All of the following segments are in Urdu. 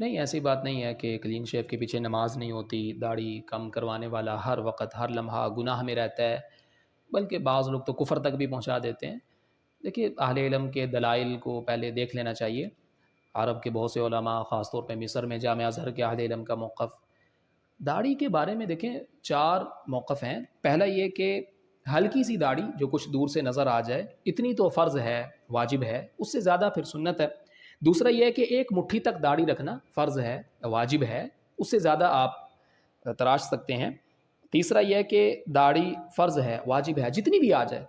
نہیں، ایسی بات نہیں ہے کہ کلین شیو کے پیچھے نماز نہیں ہوتی، داڑھی کم کروانے والا ہر وقت ہر لمحہ گناہ میں رہتا ہے، بلکہ بعض لوگ تو کفر تک بھی پہنچا دیتے ہیں۔ دیکھیے اہل علم کے دلائل کو پہلے دیکھ لینا چاہیے۔ عرب کے بہت سے علماء، خاص طور پہ مصر میں جامعہ ازہر کے اہل علم کا موقف داڑھی کے بارے میں دیکھیں، 4 موقف ہیں۔ پہلا یہ کہ ہلکی سی داڑھی جو کچھ دور سے نظر آ جائے اتنی تو فرض ہے، واجب ہے، اس سے زیادہ پھر سنت ہے۔ دوسرا یہ ہے کہ 1 مٹھی تک داڑھی رکھنا فرض ہے، واجب ہے، اس سے زیادہ آپ تراش سکتے ہیں۔ تیسرا یہ ہے کہ داڑھی فرض ہے، واجب ہے، جتنی بھی آ جائے،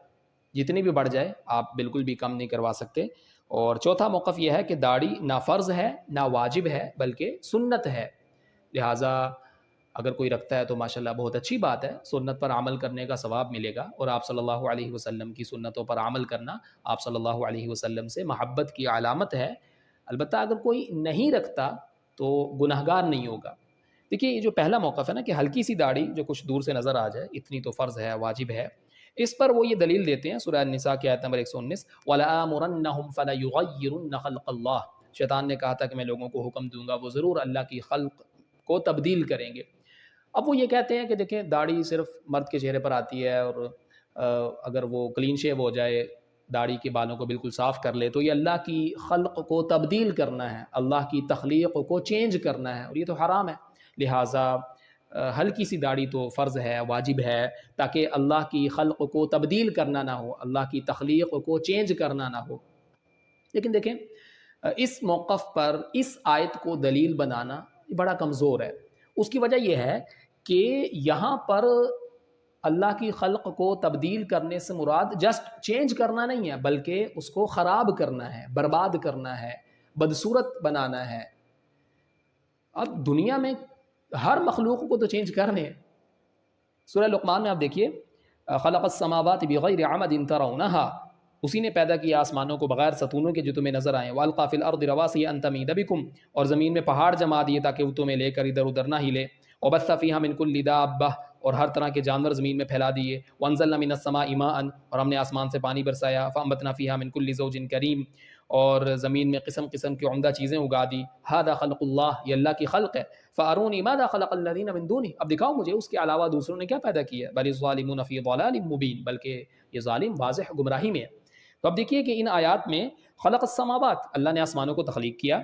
جتنی بھی بڑھ جائے، آپ بالکل بھی کم نہیں کروا سکتے۔ اور چوتھا موقف یہ ہے کہ داڑھی نہ فرض ہے نہ واجب ہے بلکہ سنت ہے، لہٰذا اگر کوئی رکھتا ہے تو ماشاءاللہ بہت اچھی بات ہے، سنت پر عمل کرنے کا ثواب ملے گا، اور آپ صلی اللہ علیہ وسلم کی سنتوں پر عمل کرنا آپ صلی اللہ علیہ وسلم سے محبت کی علامت ہے۔ البتہ اگر کوئی نہیں رکھتا تو گناہگار نہیں ہوگا۔ دیکھیے یہ جو پہلا موقف ہے نا کہ ہلکی سی داڑھی جو کچھ دور سے نظر آ جائے اتنی تو فرض ہے، واجب ہے، اس پر وہ یہ دلیل دیتے ہیں سورہ النساء کی آیت نمبر 119، وَلَآمُرَنَّهُمْ فَلَيُغَيِّرُنَّ خَلْقَ اللَّهِ۔ شیطان نے کہا تھا کہ میں لوگوں کو حکم دوں گا، وہ ضرور اللہ کی خلق کو تبدیل کریں گے۔ اب وہ یہ کہتے ہیں کہ دیکھیں داڑھی صرف مرد کے چہرے پر آتی ہے، اور اگر وہ کلین شیو ہو جائے، داڑھی کے بالوں کو بالکل صاف کر لے تو یہ اللہ کی خلق کو تبدیل کرنا ہے، اللہ کی تخلیق کو چینج کرنا ہے، اور یہ تو حرام ہے۔ لہٰذا ہلکی سی داڑھی تو فرض ہے، واجب ہے، تاکہ اللہ کی خلق کو تبدیل کرنا نہ ہو، اللہ کی تخلیق کو چینج کرنا نہ ہو۔ لیکن دیکھیں اس موقف پر اس آیت کو دلیل بنانا بڑا کمزور ہے۔ اس کی وجہ یہ ہے کہ یہاں پر اللہ کی خلق کو تبدیل کرنے سے مراد جسٹ چینج کرنا نہیں ہے، بلکہ اس کو خراب کرنا ہے، برباد کرنا ہے، بدصورت بنانا ہے۔ اب دنیا میں ہر مخلوق کو تو چینج کر رہے ہیں۔ سورہ لقمان میں آپ دیکھیے، خلق السماوات بغیر عمد ترونها، اسی نے پیدا کیا آسمانوں کو بغیر ستونوں کے جو تمہیں نظر آئیں، والقا فی الارض رواسی ان تمید بکم، اور زمین میں پہاڑ جما دیے تاکہ وہ تمہیں لے کر ادھر ادھر نہ ہلے، وبث فیہا من کل دابہ، اور ہر طرح کے جانور زمین میں پھیلا دیے، وانزلنا من السماء ماء، اور ہم نے آسمان سے پانی برسایا، فانبتنا فیہا من کل زوج کریم، اور زمین میں قسم قسم کی عمدہ چیزیں اگا دی، ھذا خلق اللہ، یہ اللہ کی خلق ہے، فارونی ماذا خلق الذین من دونہ، اب دکھاؤ مجھے اس کے علاوہ دوسروں نے کیا پیدا کیا ہے، بل الظالمون فی ضلال مبین، بلکہ یہ ظالم واضح گمراہی میں ہے۔ تو اب دیکھیے کہ ان آیات میں خلق السماوات، اللہ نے آسمانوں کو تخلیق کیا،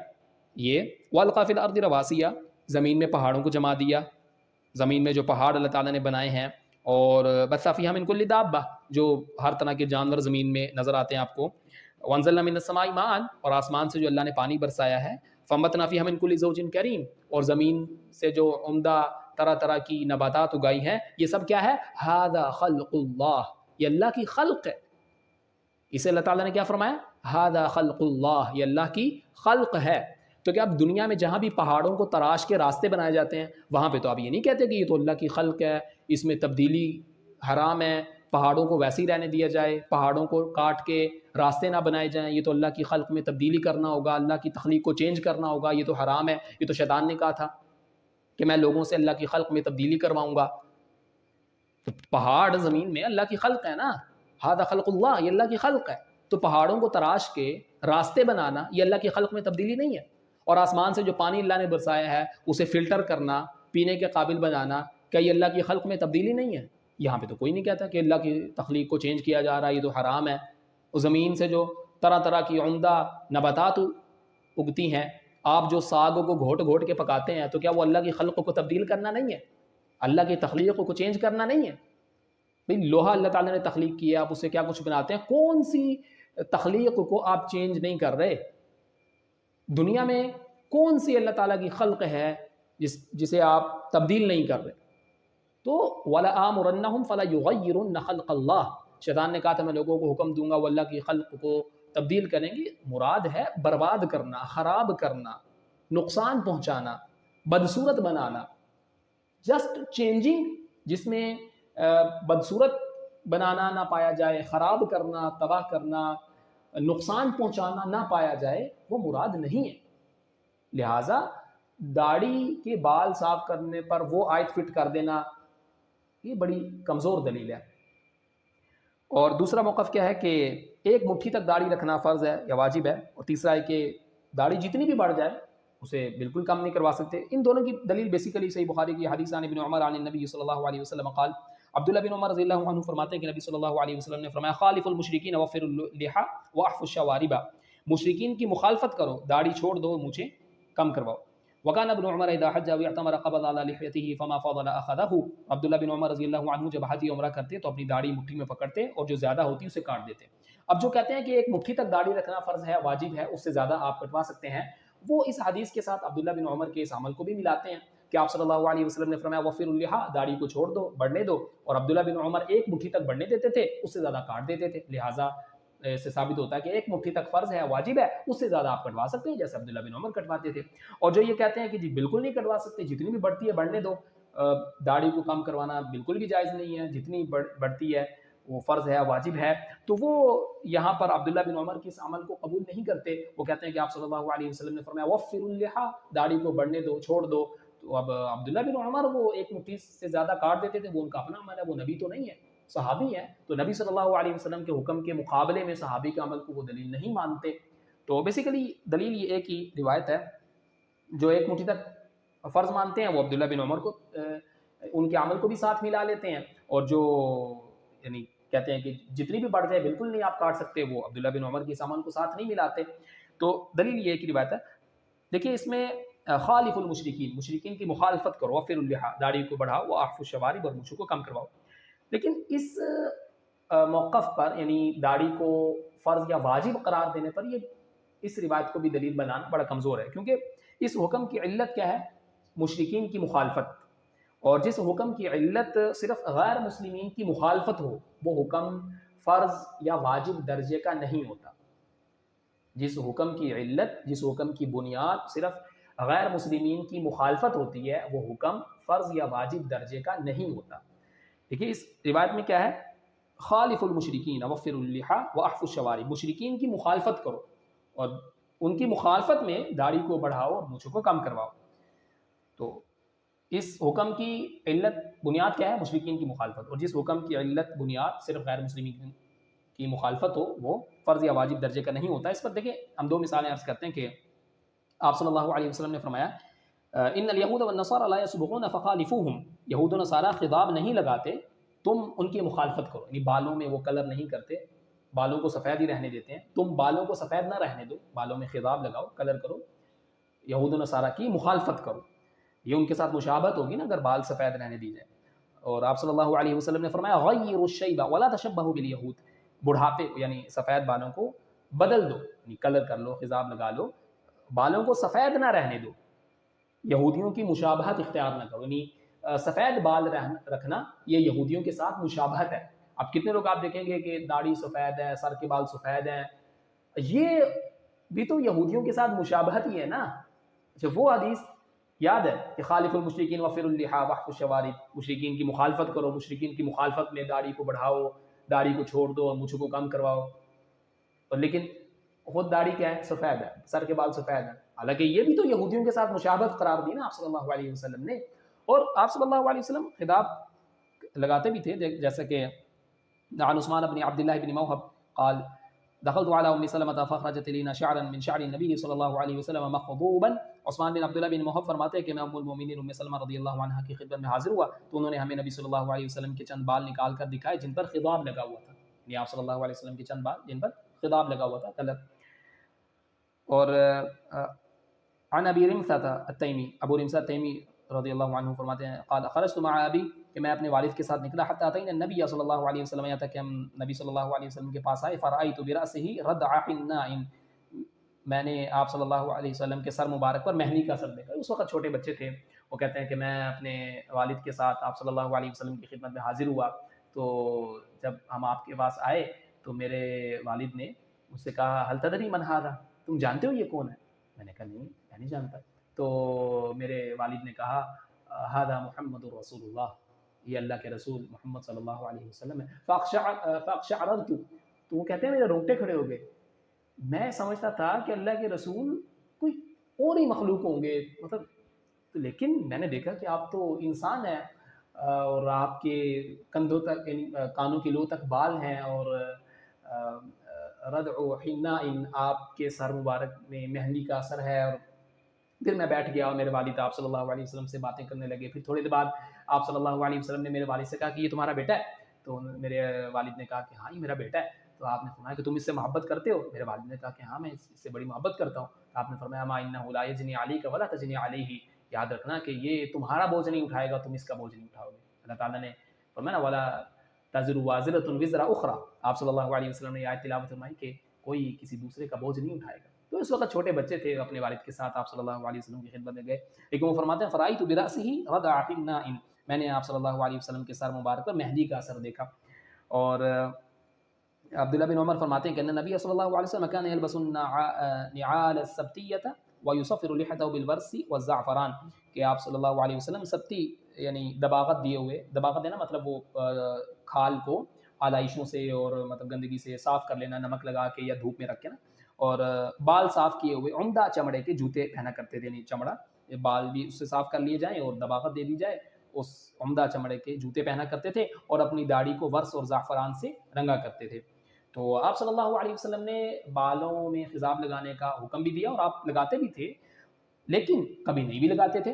یہ والقا فی الارض رواسیہ، زمین میں پہاڑوں کو جما دیا، زمین میں جو پہاڑ اللہ تعالیٰ نے بنائے ہیں، اور بث فیہا من کل دابہ، جو ہر طرح کے جانور زمین میں نظر آتے ہیں آپ کو، وانزلنا من السماء ماء، اور آسمان سے جو اللہ نے پانی برسایا ہے، فانبتنا فیہا من کل زوج کریم، اور زمین سے جو عمدہ طرح طرح کی نباتات اگائی ہیں، یہ سب کیا ہے، ھذا خلق اللہ، یہ اللہ کی خلق ہے۔ اسے اللہ تعالیٰ نے کیا فرمایا، ھذا خلق اللہ، یہ اللہ کی خلق ہے۔ تو کیا اب دنیا میں جہاں بھی پہاڑوں کو تراش کے راستے بنائے جاتے ہیں، وہاں پہ تو آپ یہ نہیں کہتے کہ یہ تو اللہ کی خلق ہے، اس میں تبدیلی حرام ہے، پہاڑوں کو ویسے ہی رہنے دیا جائے، پہاڑوں کو کاٹ کے راستے نہ بنائے جائیں، یہ تو اللہ کی خلق میں تبدیلی کرنا ہوگا، اللہ کی تخلیق کو چینج کرنا ہوگا، یہ تو حرام ہے، یہ تو شیطان نے کہا تھا کہ میں لوگوں سے اللہ کی خلق میں تبدیلی کرواؤں گا۔ تو پہاڑ زمین میں اللہ کی خلق ہے نا، ھذا خلق اللہ، یہ اللہ کی خلق ہے، تو پہاڑوں کو تراش کے راستے بنانا یہ اللہ کی خلق میں تبدیلی نہیں ہے۔ اور آسمان سے جو پانی اللہ نے برسایا ہے اسے فلٹر کرنا، پینے کے قابل بنانا، کیا یہ اللہ کی خلق میں تبدیلی نہیں ہے؟ یہاں پہ تو کوئی نہیں کہتا کہ اللہ کی تخلیق کو چینج کیا جا رہا ہے، یہ تو حرام ہے۔ اور زمین سے جو طرح طرح کی عمدہ نباتات اگتی ہیں، آپ جو ساگ کو گھوٹ گھوٹ کے پکاتے ہیں، تو کیا وہ اللہ کی خلق کو تبدیل کرنا نہیں ہے؟ اللہ کی تخلیق کو چینج کرنا نہیں ہے؟ بھئی لوہا اللہ تعالیٰ نے تخلیق کیا، آپ اس سے کیا کچھ بناتے ہیں، کون سی تخلیق کو آپ چینج نہیں کر رہے؟ دنیا میں کون سی اللہ تعالیٰ کی خلق ہے جسے آپ تبدیل نہیں کر رہے؟ تو وَلَآمُرَنَّهُمْ فَلَيُغَيِّرُنَّ خَلْقَ اللَّهِ، شیطان نے کہا تھا میں لوگوں کو حکم دوں گا وہ اللہ کی خلق کو تبدیل کریں گے، مراد ہے برباد کرنا، خراب کرنا، نقصان پہنچانا، بدصورت بنانا۔ جسٹ چینجنگ، جس میں بدصورت بنانا نہ پایا جائے، خراب کرنا، تباہ کرنا، نقصان پہنچانا نہ پایا جائے، وہ مراد نہیں ہے۔ لہٰذا داڑھی کے بال صاف کرنے پر وہ آیت فٹ کر دینا یہ بڑی کمزور دلیل ہے۔ اور دوسرا موقف کیا ہے کہ 1 مٹھی تک داڑھی رکھنا فرض ہے یا واجب ہے، اور تیسرا ہے کہ داڑھی جتنی بھی بڑھ جائے اسے بالکل کم نہیں کروا سکتے. ان دونوں کی دلیل بیسیکلی صحیح بخاری کی حدیث عن ابن عمر عن النبی صلی اللہ علیہ وسلم قال، عبداللہ بن عمر رضی اللہ عنہ فرماتے ہیں کہ نبی صلی اللہ علیہ وسلم نے فرمایا خالف المشرکین وفر اللحى واحفوا الشوارب، مشرکین کی مخالفت کرو، داڑھی چھوڑ دو، مونچھیں کم کرواؤ. وکان ابن عمر اذا حج او اعتمر قبض على لحيته فما فضل اخذه، عبداللہ بن عمر رضی اللہ عنہ جب حج یا عمرہ کرتے تو اپنی داڑھی مٹھی میں پکڑتے اور جو زیادہ ہوتی اسے کاٹ دیتے. اب جو کہتے ہیں کہ ایک مٹھی تک داڑھی رکھنا فرض ہے، واجب ہے، اس سے زیادہ آپ کٹوا سکتے ہیں، وہ اس حدیث کے ساتھ عبداللہ بن عمر کے اس عمل کو بھی ملاتے ہیں کہ آپ صلی اللہ علیہ وسلم نے فرمایا وفر اللحى، داڑھی کو چھوڑ دو، بڑھنے دو، اور عبداللہ بن عمر ایک مٹھی تک بڑھنے دیتے تھے، اس سے زیادہ کاٹ دیتے تھے. لہٰذا سے ثابت ہوتا ہے کہ ایک مٹھی تک فرض ہے، واجب ہے، اس سے زیادہ آپ کٹوا سکتے ہیں جیسے عبداللہ بن عمر کٹواتے تھے. اور جو یہ کہتے ہیں کہ جی بالکل نہیں کٹوا سکتے، جتنی بھی بڑھتی ہے بڑھنے دو، داڑھی کو کم کروانا بالکل بھی جائز نہیں ہے، جتنی بڑھتی ہے وہ فرض ہے، واجب ہے، تو وہ یہاں پر عبداللہ بن عمر کے اس عمل کو قبول نہیں کرتے. وہ کہتے ہیں کہ آپ صلی اللہ علیہ وسلم نے فرمایا وفر اللحى، داڑھی کو بڑھنے دو، چھوڑ دو. تو اب عبداللہ بن عمر وہ ایک مٹھی سے زیادہ کاٹ دیتے تھے، وہ ان کا اپنا عمل ہے، وہ نبی تو نہیں ہے، صحابی ہے، تو نبی صلی اللہ علیہ وسلم کے حکم کے مقابلے میں صحابی کے عمل کو وہ دلیل نہیں مانتے. تو بیسیکلی دلیل یہ ایک ہی روایت ہے. جو ایک مٹھی تک فرض مانتے ہیں وہ عبداللہ بن عمر کو ان کے عمل کو بھی ساتھ ملا لیتے ہیں، اور جو یعنی کہتے ہیں کہ جتنی بھی بڑھ جائے بالکل نہیں آپ کاٹ سکتے، وہ عبداللہ بن عمر کے اس عمل کو ساتھ نہیں ملاتے. تو دلیل یہ ایک ہی روایت ہے. دیکھیے اس میں خالف المشرکین، مشرکین کی مخالفت کرو، وفر اللحى، داڑھی کو بڑھاؤ، واحفوا الشوارب، اور مونچھوں کو کم کرواؤ. لیکن اس موقف پر یعنی داڑھی کو فرض یا واجب قرار دینے پر یہ اس روایت کو بھی دلیل بنانا بڑا کمزور ہے، کیونکہ اس حکم کی علت کیا ہے؟ مشرکین کی مخالفت. اور جس حکم کی علت صرف غیر مسلمین کی مخالفت ہو وہ حکم فرض یا واجب درجے کا نہیں ہوتا. جس حکم کی علت، جس حکم کی بنیاد صرف غیر مسلمین کی مخالفت ہوتی ہے وہ حکم فرض یا واجب درجے کا نہیں ہوتا. دیکھیے اس روایت میں کیا ہے؟ خالف المشرکین وفر اللحى واحفوا الشوارب، مشرکین کی مخالفت کرو اور ان کی مخالفت میں داڑھی کو بڑھاؤ اور مونچھوں کو کم کرواؤ. تو اس حکم کی علت بنیاد کیا ہے؟ مشرکین کی مخالفت. اور جس حکم کی علت بنیاد صرف غیر مسلمین کی مخالفت ہو وہ فرض یا واجب درجے کا نہیں ہوتا. اس پر دیکھیں ہم دو مثالیں عرض کرتے ہیں کہ آپ صلی اللہ علیہ وسلم نے فرمایا ان الیہود والنصارى لا يسبغون فخالفوهم، یہود و نصارہ خضاب نہیں لگاتے، تم ان کی مخالفت کرو. یعنی بالوں میں وہ کلر نہیں کرتے، بالوں کو سفید ہی رہنے دیتے ہیں، تم بالوں کو سفید نہ رہنے دو، بالوں میں خضاب لگاؤ، کلر کرو، یہود و نصارہ کی مخالفت کرو. یہ ان کے ساتھ مشابہت ہوگی نا اگر بال سفید رہنے دی جائے. اور آپ صلی اللہ علیہ وسلم نے فرمایا غیروا الشیب ولا تشبہوا بالیہود، بڑھاپے یعنی سفید بالوں کو بدل دو، یعنی کلر کر لو، خضاب لگا لو، بالوں کو سفید نہ رہنے دو، یہودیوں کی مشابہت اختیار نہ کرو. یعنی سفید بال رکھنا یہ یہودیوں کے ساتھ مشابہت ہے. اب کتنے لوگ آپ دیکھیں گے کہ داڑھی سفید ہے، سر کے بال سفید ہیں، یہ بھی تو یہودیوں کے ساتھ مشابہت ہی ہے نا. اچھا وہ حدیث یاد ہے کہ خالف المشرکین وفر اللحى واحفوا الشوارب، مشرکین کی مخالفت کرو، مشرکین کی مخالفت میں داڑھی کو بڑھاؤ، داڑھی کو چھوڑ دو اور مونچھوں کو کم کرواؤ. اور لیکن خود داڑھی کیا ہے؟ سفید ہے، سر کے بال سفید ہیں. حالانکہ یہ بھی تو یہودیوں کے ساتھ مشابہت قرار دی نا آپ صلی اللہ علیہ وسلم نے. اور آپ صلی اللہ علیہ وسلم خطاب لگاتے بھی تھے، جیسا کہ عن عثمان بن عبد الله بن موهب قال دخلت على ام سلمة فاخرجت لنا شعرا من شعر النبي صلی اللہ علیہ وسلم مخضوبا. عثمان بن عبداللہ بن موہب فرماتے ہیں کہ میں ام المومنین ام سلمہ رضی اللہ عنہا کی خدمت میں حاضر ہوا تو انہوں نے ہمیں نبی صلی اللہ علیہ وسلم کے چند بال نکال کر دکھائے جن پر خضاب لگا ہوا تھا. یعنی آپ صلی اللہ علیہ وسلم کے چند بال جن پر خضاب لگا ہوا تھا، کلر. اور عن ابی رمثہ التیمی، ابو رمثہ التیمی رضی اللہ عنہ فرماتے ہیں قال خرجت مع ابی، کہ میں اپنے والد کے ساتھ نکلا حتی اتینا النبی صلی اللہ علیہ وسلم، یہاں تک کہ ہم نبی صلی اللہ علیہ وسلم کے پاس آئے. فرأیت برأسہ ردع حناء، میں نے آپ صلی اللہ علیہ وسلم کے سر مبارک پر مہندی کا اثر دیکھا. اس وقت چھوٹے بچے تھے. وہ کہتے ہیں کہ میں اپنے والد کے ساتھ آپ صلی اللہ علیہ وسلم کی خدمت میں حاضر ہوا تو جب ہم آپ کے پاس آئے تو میرے والد نے مجھ سے کہا هل تدری من هذا، تم جانتے ہو یہ کون ہے؟ میں نے کہا نہیں، میں نہیں جانتا. تو میرے والد نے کہا هذا محمد رسول اللہ، یہ اللہ کے رسول محمد صلی اللہ علیہ وسلم ہے. فاقشعررت، تو وہ کہتے ہیں میرے رونگٹے کھڑے ہو گئے. میں سمجھتا تھا کہ اللہ کے رسول کوئی اور ہی مخلوق ہوں گے، مطلب، لیکن میں نے دیکھا کہ آپ تو انسان ہیں اور آپ کے کندھوں تک یعنی کانوں کی لو تک بال ہیں، اور ردع حناء، آپ کے سر مبارک میں مہندی کا اثر ہے. اور پھر میں بیٹھ گیا اور میرے والد آپ صلی اللہ علیہ وسلم سے باتیں کرنے لگے. پھر تھوڑی دیر بعد آپ صلی اللہ علیہ وسلم نے میرے والد سے کہا کہ یہ تمہارا بیٹا ہے؟ تو میرے والد نے کہا کہ ہاں یہ میرا بیٹا ہے. تو آپ نے فرمایا کہ تم اس سے محبت کرتے ہو؟ میرے والد نے کہا کہ ہاں میں اس سے بڑی محبت کرتا ہوں. تو آپ نے فرمایا ما انہ لا یجنی علیک ولا تجنی علیہ، یاد رکھنا کہ یہ تمہارا بوجھ نہیں اٹھائے گا، تم اس کا بوجھ نہیں اٹھاؤ گے. اللہ تعالیٰ نے فرمایا ولا تزر وازرۃ وزر اخری، آپ صلی اللہ علیہ وسلم نے آیت تلاوت فرمائی کہ کوئی کسی دوسرے کا بوجھ نہیں اٹھائے گا. تو اس وقت چھوٹے بچے تھے، اپنے والد کے ساتھ آپ صلی اللہ علیہ وسلم کی خدمت میں گئے. لیکن وہ فرماتے ہیں فرائیت برأسہ رضع النائم، میں نے آپ صلی اللہ علیہ وسلم کے سر مبارک پر مہندی کا اثر دیکھا. اور عبداللہ بن عمر فرماتے ہیں کہ نبی صلی اللہ علیہ وسلم كان يلبس النعال السبتیۃ ويصفر لحيته بالبرص والزعفران، کہ آپ صلی اللہ علیہ وسلم سبتی یعنی دباغت دیے ہوئے، دباغت ہے نا مطلب وہ کھال کو آلائشوں سے اور مطلب گندگی سے صاف کر لینا، نمک لگا کے یا دھوپ میں رکھ کے نا، اور بال صاف کیے ہوئے عمدہ چمڑے کے جوتے پہنا کرتے تھے. یعنی چمڑا بال بھی اس سے صاف کر لیے جائیں اور دباغت دے دی جائے، اس عمدہ چمڑے کے جوتے پہنا کرتے تھے، اور اپنی داڑھی کو ورس اور زعفران سے رنگا کرتے تھے. تو آپ صلی اللہ علیہ وسلم نے بالوں میں خضاب لگانے کا حکم بھی دیا اور آپ لگاتے بھی تھے، لیکن کبھی نہیں بھی لگاتے تھے.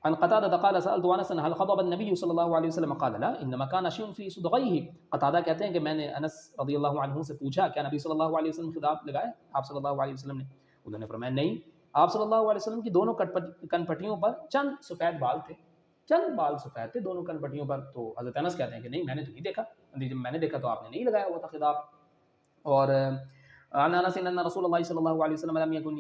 عن قتادہ قال سألت انس هل خضب النبي صلی اللہ علیہ وسلم قال لا انما كان شيء في صدغيه. قتادہ کہتے ہیں کہ میں نے انس رضی اللہ عنہ سے پوچھا کیا نبی صلی اللہ علیہ وسلم خضاب لگائے آپ صلی اللہ علیہ وسلم نے؟ انہوں نے فرمایا نہیں، آپ صلی اللہ علیہ وسلم کی دونوں کنپٹیوں پر چند سفید بال تھے، چند بال سفید تھے دونوں کنپٹیوں پر. تو حضرت انس کہتے ہیں کہ نہیں میں نے تو نہیں دیکھا، جب میں نے دیکھا تو آپ نے نہیں لگایا ہوا تھا خضاب. اور عن انس ان رسول اللہ صلی اللہ علیہ وسلم لم يكن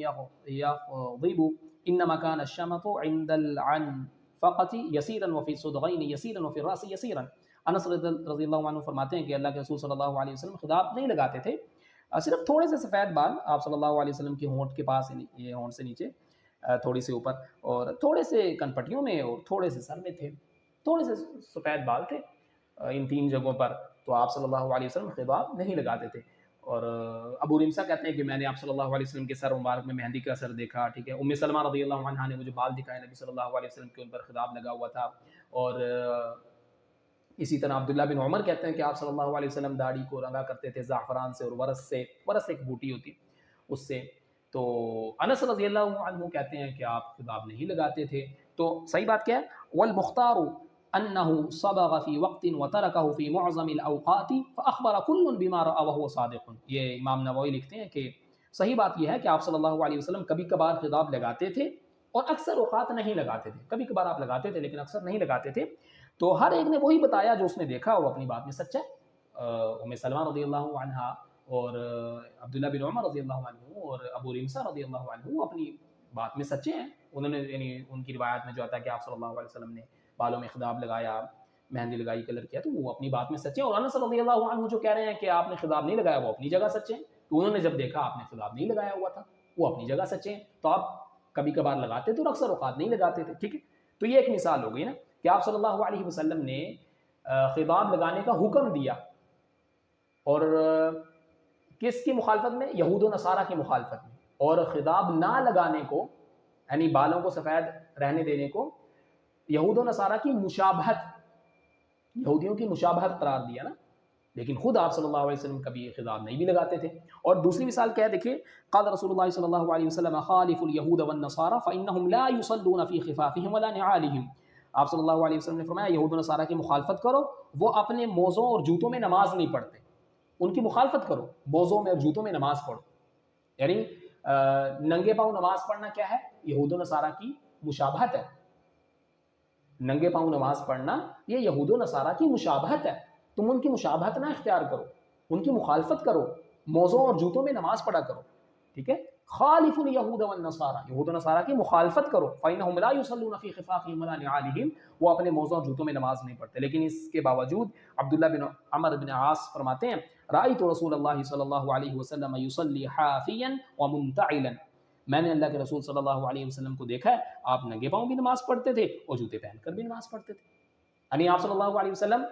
يغضب انما كان الشمط عند العنفقة يسيرا وفي الصدغين يسيرا وفي الراس يسيرا. انس رضی اللہ عنہ فرماتے ہیں کہ اللہ کے رسول صلی اللہ علیہ وسلم خضاب نہیں لگاتے تھے، صرف تھوڑے سے سفید بال آپ صلی اللہ علیہ وسلم کی ہونٹ کے پاس، یہ ہونٹ سے نیچے تھوڑی سے اوپر، اور تھوڑے سے کنپٹیوں میں اور تھوڑے سے سر میں تھے، تھوڑے سے سفید بال تھے ان تین جگہوں پر. تو آپ صلی اللہ علیہ وسلم خضاب نہیں لگاتے تھے. اور ابو رمسا کہتے ہیں کہ میں نے آپ صلی اللہ علیہ وسلم کے سر مبارک میں مہندی کا اثر دیکھا. ٹھیک ہے، ام سلمہ رضی اللہ عنہا نے مجھے بال دکھائے نبی صلی اللہ علیہ وسلم کے ان پر خضاب لگا ہوا تھا. اور اسی طرح عبداللہ بن عمر کہتے ہیں کہ آپ صلی اللہ علیہ وسلم داڑھی کو رنگا کرتے تھے زعفران سے اور ورس سے، ورس ایک بوٹی ہوتی اس سے. تو انس رضی اللہ عنہ کہتے ہیں کہ آپ خضاب نہیں لگاتے تھے. تو صحیح بات کیا ہے؟ والمختار انه صبغ في وقت وتركه في معظم الاوقات فاخبر كل بما راى وهو صادق. یہ امام نووی لکھتے ہیں کہ صحیح بات یہ ہے کہ آپ صلی اللہ علیہ وسلم کبھی کبھار خضاب لگاتے تھے اور اکثر اوقات نہیں لگاتے تھے. کبھی کبھار آپ لگاتے تھے لیکن اکثر نہیں لگاتے تھے. تو ہر ایک نے وہی بتایا جو اس نے دیکھا، وہ اپنی بات میں سچا ہے. ام سلمہ رضی اللہ عنہا اور عبداللہ بن عمر رضی اللہ عنہ اور ابو رمسا رضی اللہ عنہ اپنی بات میں سچے ہیں. انہوں نے یعنی ان کی روایت میں جو آتا ہے کہ آپ صلی اللہ علیہ وسلم نے بالوں میں خضاب لگایا، مہندی لگائی، کلر کیا، تو وہ اپنی بات میں سچے ہیں. اور انس رضی اللہ عنہ جو کہہ رہے ہیں کہ آپ نے خضاب نہیں لگایا، وہ اپنی جگہ سچے ہیں. تو انہوں نے جب دیکھا آپ نے خضاب نہیں لگایا ہوا تھا، وہ اپنی جگہ سچے ہیں. تو آپ کبھی کبھار لگاتے تھے اور اکثر اوقات نہیں لگاتے تھے. ٹھیک ہے، تو یہ ایک مثال ہو گئی نا کہ آپ صلی اللہ علیہ وسلم نے خضاب لگانے کا حکم دیا، اور کس کی مخالفت میں؟ یہود و نصارہ کی مخالفت میں. اور خضاب نہ لگانے کو یعنی بالوں کو سفید رہنے دینے کو یہود و نصارہ کی مشابہت، یہودیوں کی مشابہت قرار دیا نا. لیکن خود آپ صلی اللہ علیہ وسلم کبھی خضاب نہیں بھی لگاتے تھے. اور دوسری مثال کیا ہے دیکھیے، قال رسول اللہ صلی اللہ علیہ وسلم خالف اليهود والنصارى فانهم لا يصلون في خفافهم ولا نعالهم. آپ صلی اللہ علیہ وسلم نے فرمایا یہود و نصارہ کی مخالفت کرو، وہ اپنے موزوں اور جوتوں میں نماز نہیں پڑھتے. ان کی مخالفت کرو، موزوں میں اور جوتوں میں نماز پڑھو. یعنی ننگے پاؤں نماز پڑھنا کیا ہے؟ یہود و نصارہ کی مشابہت ہے. ننگے پاؤں نماز پڑھنا یہ یہود و نصارہ کی مشابہت ہے. تم ان کی مشابہت نہ اختیار کرو، ان کی مخالفت کرو، موزوں اور جوتوں میں نماز پڑھا کرو. ٹھیک ہے، خالف الیہود والنصارى، یہود و نصارہ کی مخالفت کرو. فإنهم لا يصلون في خفافهم ولا نعالهم، وہ اپنے موزوں اور جوتوں میں نماز نہیں پڑھتے. لیکن اس کے باوجود عبداللہ بن عمر بن عاص فرماتے ہیں رأیت رسول اللہ صلی اللہ علیہ وسلم یصلی حافیا ومنتعلا، میں نے اللہ کے رسول صلی اللہ علیہ وسلم کو دیکھا ہے آپ ننگے پاؤں بھی نماز پڑھتے تھے اور جوتے پہن کر بھی نماز پڑھتے تھے. یعنی آپ صلی اللہ علیہ وسلم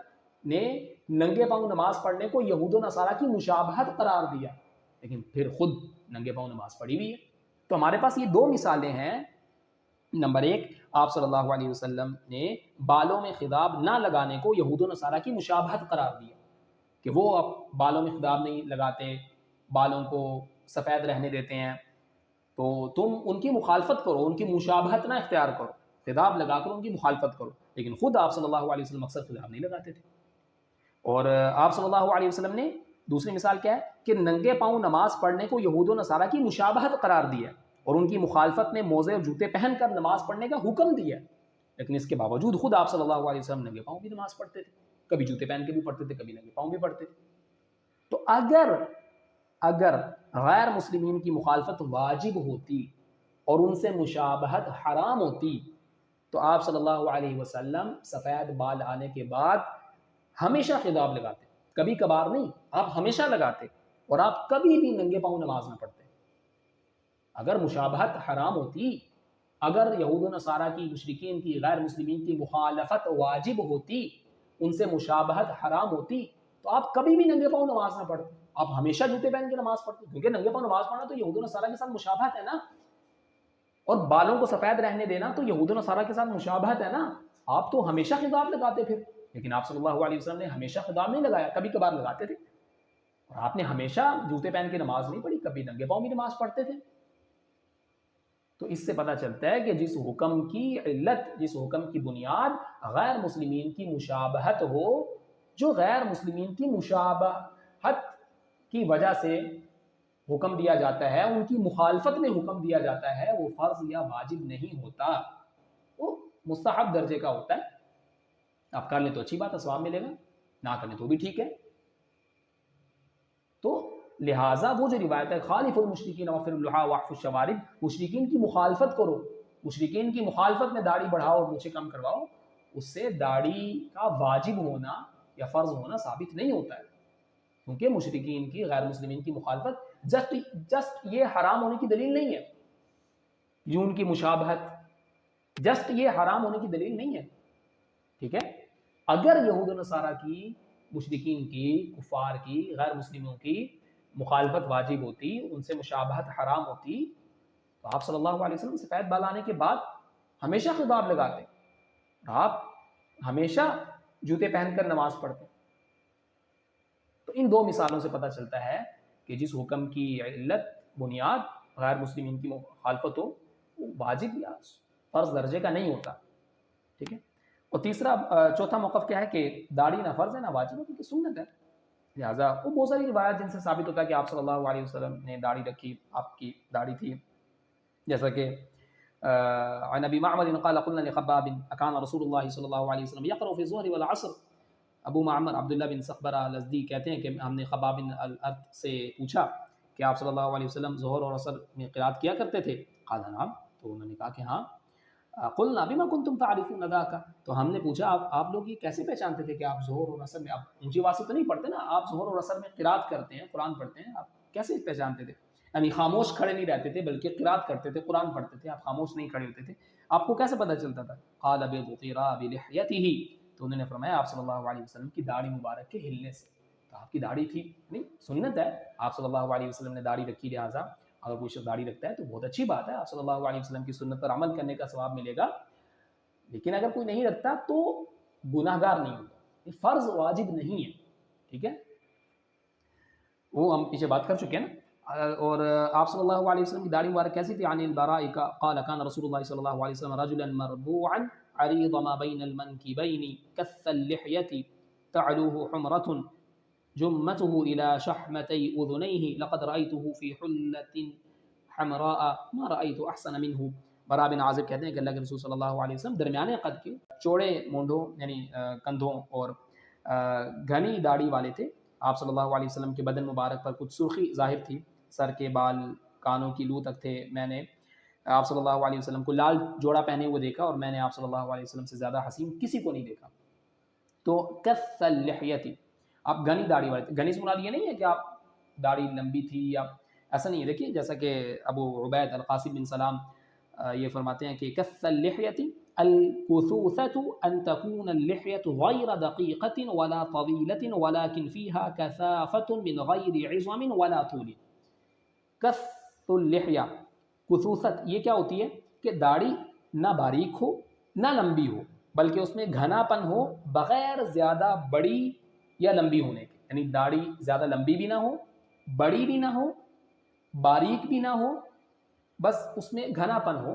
نے ننگے پاؤں نماز پڑھنے کو یہود و نصارہ کی مشابہت قرار دیا، لیکن پھر خود ننگے پاؤں نماز پڑھی ہوئی ہے. تو ہمارے پاس یہ دو مثالیں ہیں. نمبر ایک، آپ صلی اللہ علیہ وسلم نے بالوں میں خضاب نہ لگانے کو یہود و نصارہ کی مشابہت قرار دیا کہ وہ اب بالوں میں خضاب نہیں لگاتے، بالوں کو سفید رہنے دیتے ہیں. تو تم ان کی مخالفت کرو، ان کی مشابہت نہ اختیار کرو، خطاب لگا کر ان کی مخالفت کرو، لیکن خود آپ صلی اللہ علیہ وسلم اکثر خطاب نہیں لگاتے تھے۔ اور آپ صلی اللہ علیہ وسلم نے دوسری مثال کیا ہے کہ ننگے پاؤں نماز پڑھنے کو یہود و نصارہ کی مشابہت قرار دیا اور ان کی مخالفت میں موزے اور جوتے پہن کر نماز پڑھنے کا حکم دیا، لیکن اس کے باوجود خود آپ صلی اللہ علیہ وسلم ننگے پاؤں بھی نماز پڑھتے تھے، کبھی جوتے پہن کے بھی پڑھتے تھے، کبھی ننگے پاؤں بھی پڑھتے تھے۔ تو اگر غیر مسلمین کی مخالفت واجب ہوتی اور ان سے مشابہت حرام ہوتی تو آپ صلی اللہ علیہ وسلم سفید بال آنے کے بعد ہمیشہ خطاب لگاتے، کبھی کبھار نہیں، آپ ہمیشہ لگاتے، اور آپ کبھی بھی ننگے پاؤں نماز نہ پڑھتے۔ اگر مشابہت حرام ہوتی، اگر یہود و نصارہ کی، مشرکین کی، غیر مسلمین کی مخالفت واجب ہوتی، ان سے مشابہت حرام ہوتی، تو آپ کبھی بھی ننگے پاؤں نماز نہ پڑھتے، آپ ہمیشہ جوتے پہن کے نماز پڑھتے، کیونکہ ننگے پاؤں نماز پڑھنا تو یہود و نصارہ کے ساتھ مشابہت ہے نا، اور بالوں کو سفید رہنے دینا تو یہود و نصارہ کے ساتھ مشابہت ہے نا۔ آپ تو ہمیشہ خطاب لگاتے پھر، لیکن آپ صلی اللہ علیہ وسلم نے ہمیشہ خطاب نہیں لگایا، کبھی کبھار لگاتے تھے، اور آپ نے ہمیشہ جوتے پہن کے نماز نہیں پڑھی، کبھی ننگے پاؤں بھی نماز پڑھتے تھے۔ تو اس سے پتہ چلتا ہے کہ جس حکم کی علت، جس حکم کی بنیاد غیر مسلمین کی مشابہت ہو، جو غیر مسلمین کی مشابہت کی وجہ سے حکم دیا جاتا ہے، ان کی مخالفت میں حکم دیا جاتا ہے، وہ فرض یا واجب نہیں ہوتا، وہ مستحب درجے کا ہوتا ہے۔ آپ کر لیں تو اچھی بات ہے، ثواب ملے گا، نہ کریں تو بھی ٹھیک ہے۔ تو لہٰذا وہ جو روایت ہے خالف المشرکین وغفر اللحیٰ واعف الشوارب، مشرکین کی مخالفت کرو، مشرکین کی مخالفت میں داڑھی بڑھاؤ اور مونچھیں کم کرواؤ، اس سے داڑھی کا واجب ہونا یا فرض ہونا ثابت نہیں ہوتا ہے، کیونکہ مشرکین کی، غیر مسلمین کی مخالفت جسٹ یہ حرام ہونے کی دلیل نہیں ہے، یوں ان کی مشابہت جسٹ یہ حرام ہونے کی دلیل نہیں ہے، ٹھیک ہے۔ اگر یہود و نصارہ کی، مشرکین کی، کفار کی، غیر مسلموں کی مخالفت واجب ہوتی، ان سے مشابہت حرام ہوتی، تو آپ صلی اللہ علیہ وسلم سفید بال آنے کے بعد ہمیشہ خطاب لگاتے، آپ ہمیشہ جوتے پہن کر نماز پڑھتے۔ تو ان دو مثالوں سے پتہ چلتا ہے کہ جس حکم کی علت، بنیاد غیر مسلمین کی مخالفت ہو، وہ واجب یا فرض درجے کا نہیں ہوتا، ٹھیک ہے۔ اور چوتھا موقف کیا ہے کہ داڑھی نہ فرض ہے نہ واجب ہے، کیونکہ سنت ہے، لہٰذا وہ بہت ساری روایات جن سے ثابت ہوتا ہے کہ آپ صلی اللہ علیہ وسلم نے داڑھی رکھی، آپ کی داڑھی تھی، جیسا کہ عن ابی معمر قال قلنا لخباب اکان رسول اللہ صلی اللہ علیہ وسلم یقرأ فی الظہر والعصر۔ ابو معمر عبداللہ بن سخبرہ الازدی کہتے ہیں کہ ہم نے خباب بن الارت سے پوچھا کہ آپ صلی اللہ علیہ وسلم ظہر اور عصر میں قرات کیا کرتے تھے، قال نعم، تو انہوں نے کہا کہ ہاں۔ قلنا بما کنتم تعرفون ذاک، تو ہم نے پوچھا آپ لوگ یہ کیسے پہچانتے تھے کہ آپ ظہر اور عصر میں، آپ اونچی آواز سے تو نہیں پڑھتے نا، آپ ظہر اور عصر میں قرات کرتے ہیں، قرآن پڑھتے ہیں، آپ کیسے پہچانتے تھے؟ یعنی خاموش کھڑے نہیں رہتے تھے بلکہ قرات کرتے تھے، قرآن پڑھتے تھے، آپ خاموش نہیں کھڑے ہوتے تھے، آپ کو کیسے پتہ چلتا تھا؟ قال بضطراب لحیتہ، تو انہوں نے فرمایا آپ صلی اللہ علیہ وسلم کی داڑھی مبارک کے ہلنے سے، تو آپ کی داڑھی تھی، نہیں سنت ہے، آپ صلی اللہ علیہ وسلم نے داڑھی رکھی، لہٰذا اگر کوئی شخص داڑھی رکھتا ہے تو بہت اچھی بات ہے، آپ صلی اللہ علیہ وسلم کی سنت پر عمل کرنے کا ثواب ملے گا، لیکن اگر کوئی نہیں رکھتا تو گناہ گار نہیں ہوگا، یہ فرض واجب نہیں ہے، ٹھیک ہے، وہ ہم پیچھے بات کر چکے ہیں نا۔ اور آپ صلی اللہ علیہ وسلم کی داڑھی مبارک کیسی تھی؟ عن البراء قال كان رسول اللہ صلی اللہ علیہ وسلم رجلا مربوعا عریض ما بین المنکبین کث اللحیة تعلوه حمرة جمته الى شحمتي اذنيه لقد رأيته في حلة حمراء ما رأيت احسن منه۔ برا بن عازب کہتے ہیں کہ اللہ کے رسول صلی اللہ علیہ وسلم درمیانے قد کے، چوڑے مونڈوں یعنی کندھوں اور گھنی داڑھی والے تھے۔ آپ صلی اللہ علیہ وسلم کے بدن مبارک پر کچھ سرخی ظاہر تھی، سر کے بال کانوں کی لو تک تھے۔ میں نے آپ صلی اللہ علیہ وسلم کو لال جوڑا پہنے ہوئے دیکھا، اور میں نے آپ صلی اللہ علیہ وسلم سے زیادہ حسین کسی کو نہیں دیکھا۔ تو کث اللحیۃ، آپ گھنی داڑھی والے تھے۔ گھنی سے مراد یہ نہیں ہے کہ آپ داڑھی لمبی تھی یا ایسا نہیں ہے، دیکھیے جیسا کہ ابو عبید القاسم بن سلام یہ فرماتے ہیں کہ کث اللحیۃ الکثوثۃ ان تكون اللحیۃ غیر دقیقۃ ولا طویلۃ ولكن فيها کثافۃ من غیر عظم ولا طول۔ کث اللحیہ، کثوثت یہ کیا ہوتی ہے کہ داڑھی نہ باریک ہو نہ لمبی ہو، بلکہ اس میں گھنا پن ہو بغیر زیادہ بڑی یا لمبی ہونے کے، یعنی داڑھی زیادہ لمبی بھی نہ ہو، بڑی بھی نہ ہو، باریک بھی نہ ہو، بس اس میں گھنا پن ہو.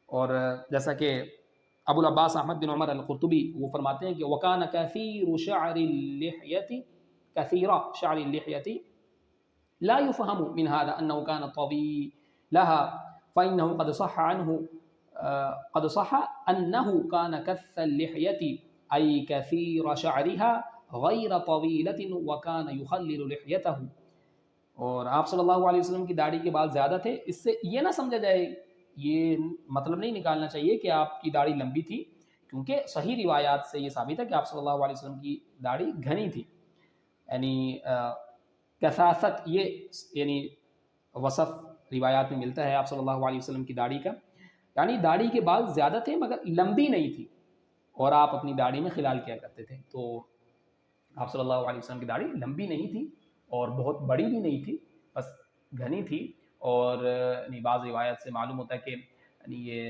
اور جیسا کہ ابو العباس احمد بن عمر القرطبی وہ فرماتے ہیں کہ وکان کثیر شعر اللحیتی کثیر شعر اللحیتی لا يفهم من هذا انه كان طويلها فانه قد صح انه كان كث اللحیتی اي كثير شعرها غیر طویلة وكان يخلل لحیته. اور آپ صلی اللہ علیہ وسلم کی داڑھی کے بال زیادہ تھے. اس سے یہ نہ سمجھا جائے، یہ مطلب نہیں نکالنا چاہیے کہ آپ کی داڑھی لمبی تھی، کیونکہ صحیح روایات سے یہ ثابت ہے کہ آپ صلی اللہ علیہ وسلم کی داڑھی گھنی تھی. یعنی کثاثت یہ یعنی وصف روایات میں ملتا ہے آپ صلی اللہ علیہ وسلم کی داڑھی کا، یعنی داڑھی کے بال زیادہ تھے مگر لمبی نہیں تھی، اور آپ اپنی داڑھی میں خلال کیا کرتے تھے. تو آپ صلی اللہ علیہ وسلم کی داڑھی لمبی نہیں تھی اور بہت بڑی بھی نہیں تھی، بس گھنی تھی. اور یعنی بعض روایت سے معلوم ہوتا ہے کہ یعنی یہ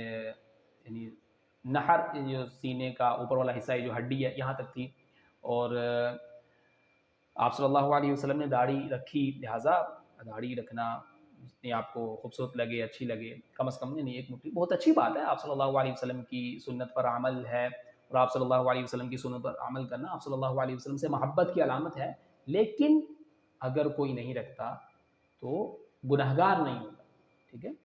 یعنی نہر جو سینے کا اوپر والا حصہ ہے جو ہڈی ہے یہاں تک تھی. اور آپ صلی اللہ علیہ وسلم نے داڑھی رکھی، لہٰذا داڑھی رکھنا جتنی آپ کو خوبصورت لگے، اچھی لگے، کم از کم نہیں ایک مٹھی بہت اچھی بات ہے. آپ صلی اللہ علیہ وسلم کی سنت پر عمل ہے، اور آپ صلی اللہ علیہ وسلم کی سنت پر عمل کرنا آپ صلی اللہ علیہ وسلم سے محبت کی علامت ہے. لیکن اگر کوئی نہیں رکھتا تو گنہگار نہیں ہوگا. ٹھیک ہے.